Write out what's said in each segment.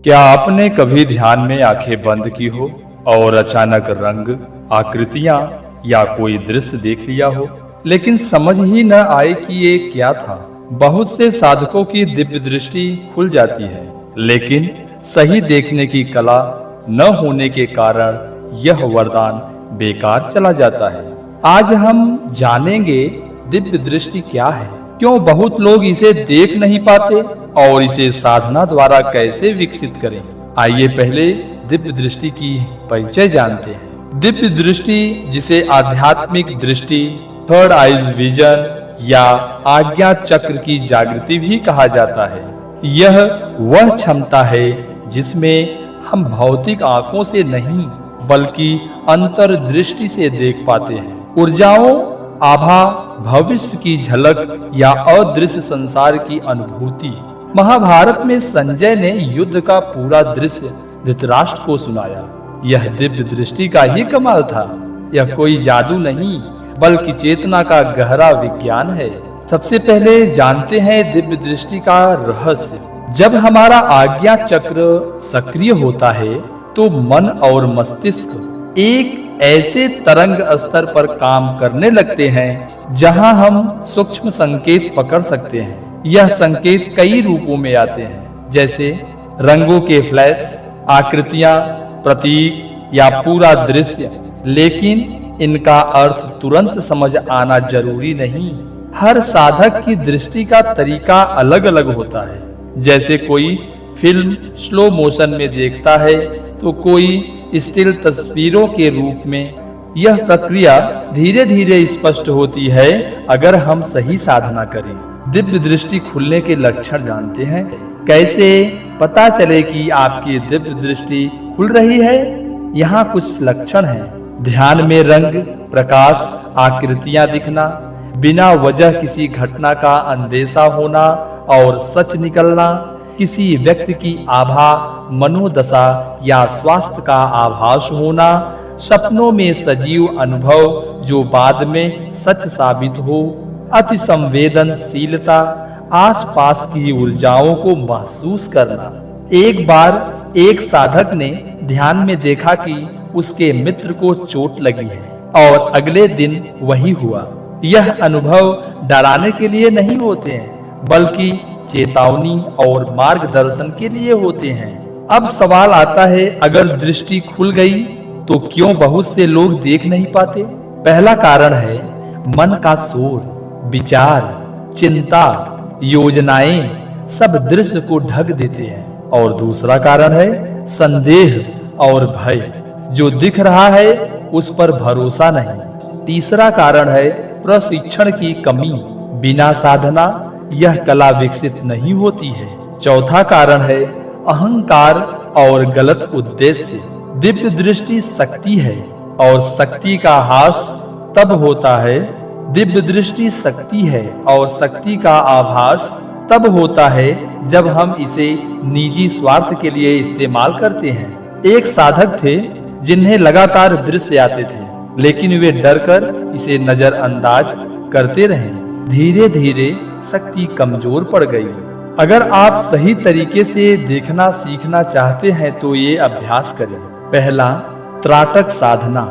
क्या आपने कभी ध्यान में आंखें बंद की हो और अचानक रंग, आकृतियां या कोई दृश्य देख लिया हो, लेकिन समझ ही न आए कि ये क्या था? बहुत से साधकों की दिव्य दृष्टि खुल जाती है, लेकिन सही देखने की कला न होने के कारण यह वरदान बेकार चला जाता है। आज हम जानेंगे दिव्य दृष्टि क्या है, क्यों बहुत लोग इसे देख नहीं पाते और इसे साधना द्वारा कैसे विकसित करें। आइए पहले दिव्य दृष्टि की परिचय जानते हैं। दिव्य दृष्टि, जिसे आध्यात्मिक दृष्टि, थर्ड आईज विजन या आज्ञा चक्र की जागृति भी कहा जाता है, यह वह क्षमता है जिसमें हम भौतिक आंखों से नहीं बल्कि अंतर्दृष्टि से देख पाते हैं। ऊर्जाओं, आभा, भविष्य की झलक या अदृश्य संसार की अनुभूति। महाभारत में संजय ने युद्ध का पूरा दृश्य धृतराष्ट्र को सुनाया। यह दिव्य दृष्टि का ही कमाल था। यह कोई जादू नहीं बल्कि चेतना का गहरा विज्ञान है। सबसे पहले जानते हैं दिव्य दृष्टि का रहस्य। जब हमारा आज्ञा चक्र सक्रिय होता है तो मन और मस्तिष्क एक ऐसे तरंग स्तर पर काम करने लगते हैं जहां हम सूक्ष्म संकेत पकड़ सकते हैं। यह संकेत कई रूपों में आते हैं, जैसे रंगों के फ्लैश, आकृतियां, प्रतीक या पूरा दृश्य। लेकिन इनका अर्थ तुरंत समझ आना जरूरी नहीं। हर साधक की दृष्टि का तरीका अलग अलग होता है। जैसे कोई फिल्म स्लो मोशन में देखता है तो कोई स्टिल तस्वीरों के रूप में। यह प्रक्रिया धीरे धीरे स्पष्ट होती है अगर हम सही साधना करें। दिव्य दृष्टि खुलने के लक्षण जानते हैं। कैसे पता चले कि आपकी दिव्य दृष्टि खुल रही है? यहाँ कुछ लक्षण हैं। ध्यान में रंग, प्रकाश, आकृतियां दिखना, बिना वजह किसी घटना का अंदेशा होना और सच निकलना, किसी व्यक्ति की आभा, मनोदशा या स्वास्थ्य का आभास होना, सपनों में सजीव अनुभव जो बाद में सच साबित हो, अति संवेदनशीलता, आसपास की ऊर्जाओं को महसूस करना। एक बार एक साधक ने ध्यान में देखा कि उसके मित्र को चोट लगी है और अगले दिन वही हुआ। यह अनुभव डराने के लिए नहीं होते हैं बल्कि चेतावनी और मार्गदर्शन के लिए होते हैं। अब सवाल आता है, अगर दृष्टि खुल गई तो क्यों बहुत से लोग देख नहीं पाते? पहला कारण है मन का शोर, विचार, चिंता, योजनाएं सब दृश्य को ढक देते हैं। और दूसरा कारण है संदेह और भय, जो दिख रहा है उस पर भरोसा नहीं। तीसरा कारण है प्रशिक्षण की कमी, बिना साधना यह कला विकसित नहीं होती है। चौथा कारण है अहंकार और गलत उद्देश्य। दिव्य दृष्टि शक्ति है और शक्ति का ह्रास तब होता है। दिव्य दृष्टि शक्ति है और शक्ति का आभास तब होता है जब हम इसे निजी स्वार्थ के लिए इस्तेमाल करते हैं। एक साधक थे जिन्हें लगातार दृश्य आते थे, लेकिन वे डरकर इसे नजरअंदाज करते रहे। धीरे धीरे शक्ति कमजोर पड़ गई। अगर आप सही तरीके से देखना सीखना चाहते हैं तो ये अभ्यास करें। पहला, त्राटक साधना।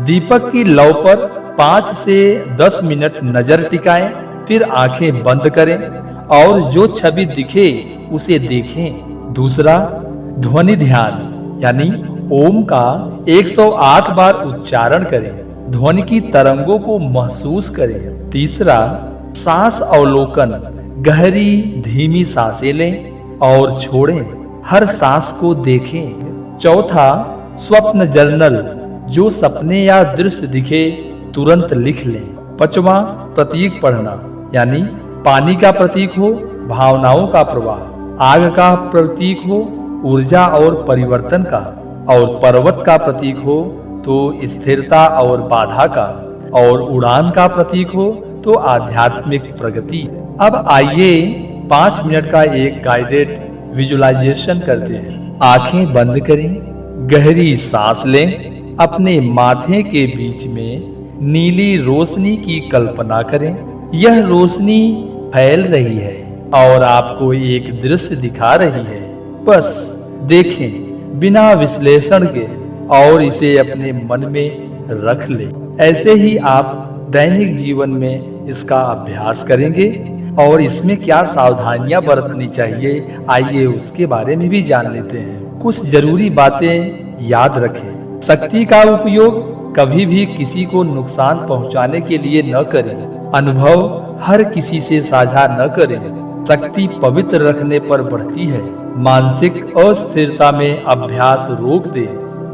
दीपक की लौ पर 5 से 10 मिनट नजर टिकाएं, फिर आंखें बंद करें और जो छवि दिखे उसे देखें। दूसरा, ध्वनि ध्यान, यानी ओम का 108 बार उच्चारण करें, ध्वनि की तरंगों को महसूस करें। तीसरा, सांस अवलोकन, गहरी धीमी सांसें लें और छोड़ें, हर सांस को देखें। चौथा, स्वप्न जर्नल, जो सपने या दृश्य दिखे तुरंत लिख लें। पांचवां, प्रतीक पढ़ना, यानी पानी का प्रतीक हो, भावनाओं का प्रवाह, आग का प्रतीक हो, ऊर्जा और परिवर्तन का, और पर्वत का प्रतीक हो तो स्थिरता और बाधा का, और उड़ान का प्रतीक हो तो आध्यात्मिक प्रगति। अब आइए 5 मिनट का एक गाइडेड विजुअलाइजेशन करते हैं। आंखें बंद करें, गहरी सांस लें, अपने माथे के बीच में नीली रोशनी की कल्पना करें। यह रोशनी फैल रही है और आपको एक दृश्य दिखा रही है। बस देखें बिना विश्लेषण के और इसे अपने मन में रख लें। ऐसे ही आप दैनिक जीवन में इसका अभ्यास करेंगे और इसमें क्या सावधानियां बरतनी चाहिए, आइए उसके बारे में भी जान लेते हैं। कुछ जरूरी बातें याद रखें। शक्ति का उपयोग कभी भी किसी को नुकसान पहुंचाने के लिए न करें। अनुभव हर किसी से साझा न करें। शक्ति पवित्र रखने पर बढ़ती है। मानसिक अस्थिरता में अभ्यास रोक दे।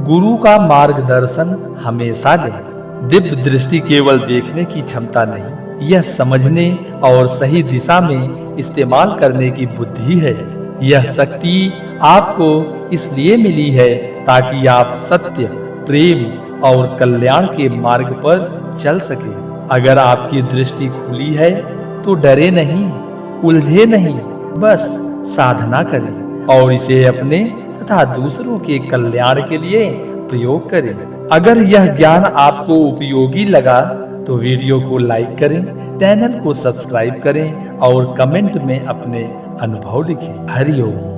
गुरु का मार्गदर्शन हमेशा लें। दिव्य दृष्टि केवल देखने की क्षमता नहीं, यह समझने और सही दिशा में इस्तेमाल करने की बुद्धि है। यह शक्ति आपको इसलिए मिली है ताकि आप सत्य, प्रेम और कल्याण के मार्ग पर चल सके। अगर आपकी दृष्टि खुली है तो डरे नहीं, उलझे नहीं, बस साधना करें और इसे अपने तथा दूसरों के कल्याण के लिए प्रयोग करें। अगर यह ज्ञान आपको उपयोगी लगा तो वीडियो को लाइक करें, चैनल को सब्सक्राइब करें और कमेंट में अपने अनुभव लिखें। हरि ओम।